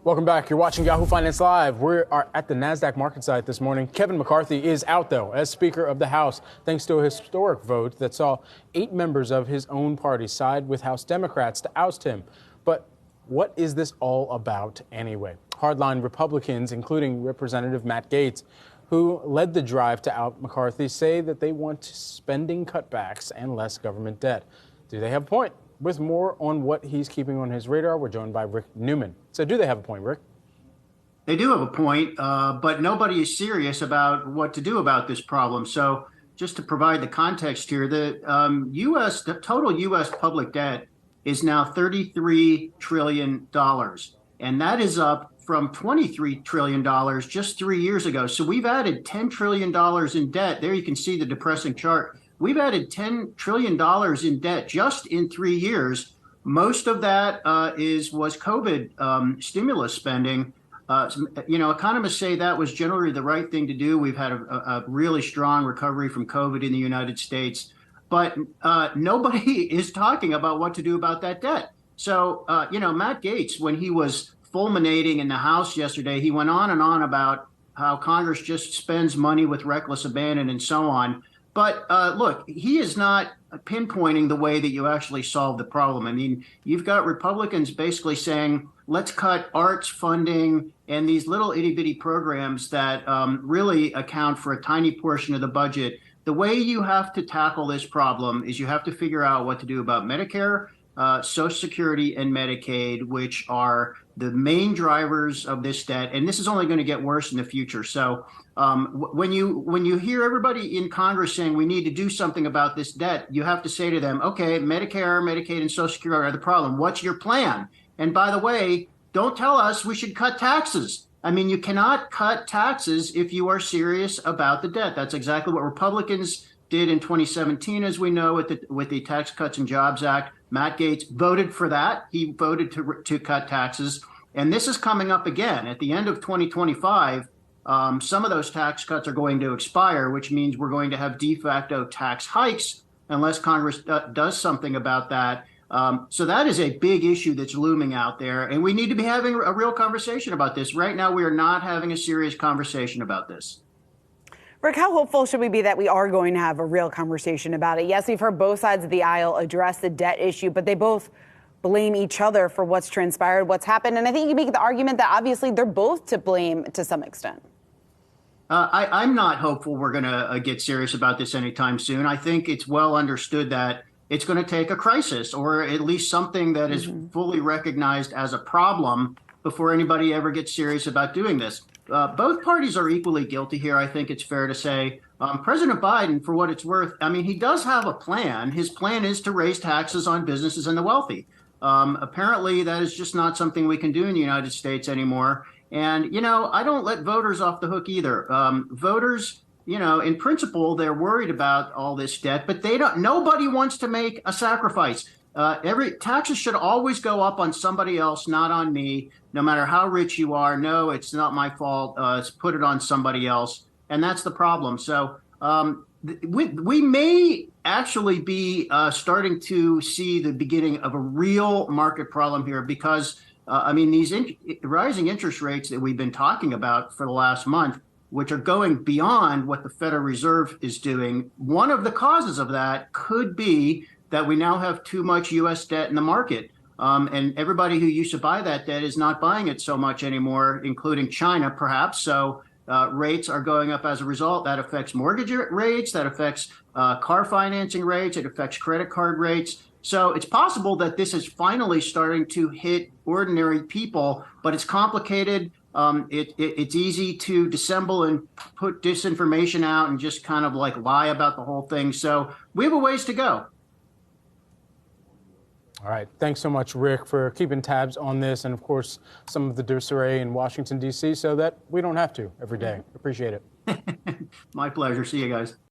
Welcome back. You're watching Yahoo Finance Live. We are at the NASDAQ market site this morning. Kevin McCarthy is out, though, as Speaker of the House, thanks to a historic vote that saw 8 members of his own party side with House Democrats to oust him. But what is this all about anyway? Hardline Republicans, including Representative Matt Gaetz, who led the drive to out McCarthy, say that they want spending cutbacks and less government debt. Do they have a point? With more on what he's keeping on his radar, we're joined by Rick Newman. So do they have a point, Rick? They do have a point, but nobody is serious about what to do about this problem. So just to provide the context here, the total U.S. public debt is now $33 trillion. And that is up from $23 trillion just 3 years ago. So we've added $10 trillion in debt. There you can see the depressing chart. We've added $10 trillion in debt just in 3 years. Most of that was COVID stimulus spending. Economists say that was generally the right thing to do. We've had a really strong recovery from COVID in the United States. But nobody is talking about what to do about that debt. So, Matt Gaetz, when he was fulminating in the House yesterday, he went on and on about how Congress just spends money with reckless abandon and so on. But look, he is not pinpointing the way that you actually solve the problem. I mean, you've got Republicans basically saying, let's cut arts funding and these little itty-bitty programs that really account for a tiny portion of the budget. The way you have to tackle this problem is you have to figure out what to do about Medicare, Social Security, and Medicaid, which are the main drivers of this debt. And this is only going to get worse in the future. So when you hear everybody in Congress saying we need to do something about this debt, you have to say to them, OK, Medicare, Medicaid, and Social Security are the problem. What's your plan? And by the way, don't tell us we should cut taxes. I mean, you cannot cut taxes if you are serious about the debt. That's exactly what Republicans did in 2017, as we know, with the Tax Cuts and Jobs Act. Matt Gaetz voted for that. He voted to cut taxes. And this is coming up again. At the end of 2025, some of those tax cuts are going to expire, which means we're going to have de facto tax hikes unless Congress does something about that. So that is a big issue that's looming out there. And we need to be having a real conversation about this. Right now, we are not having a serious conversation about this. Rick, how hopeful should we be that we are going to have a real conversation about it? Yes, we've heard both sides of the aisle address the debt issue, but they both blame each other for what's transpired, what's happened. And I think you make the argument that obviously they're both to blame to some extent. I'm not hopeful we're going to get serious about this anytime soon. I think it's well understood that it's going to take a crisis or at least something that is fully recognized as a problem before anybody ever gets serious about doing this. Both parties are equally guilty here, I think it's fair to say. President Biden, for what it's worth, I mean, he does have a plan. His plan is to raise taxes on businesses and the wealthy. Apparently, that is just not something we can do in the United States anymore. And, I don't let voters off the hook either. Voters, in principle, they're worried about all this debt, but nobody wants to make a sacrifice. Taxes should always go up on somebody else, not on me, no matter how rich you are. No, it's not my fault. It's put it on somebody else. And that's the problem. So we may actually be starting to see the beginning of a real market problem here because, these rising interest rates that we've been talking about for the last month, which are going beyond what the Federal Reserve is doing, one of the causes of that could be that we now have too much U.S. debt in the market. And everybody who used to buy that debt is not buying it so much anymore, including China, perhaps. So rates are going up as a result. That affects mortgage rates. That affects car financing rates. It affects credit card rates. So it's possible that this is finally starting to hit ordinary people, but it's complicated. It's easy to dissemble and put disinformation out and just kind of like lie about the whole thing. So we have a ways to go. All right. Thanks so much, Rick, for keeping tabs on this and, of course, some of the disarray in Washington, D.C. so that we don't have to every day. Appreciate it. My pleasure. See you guys.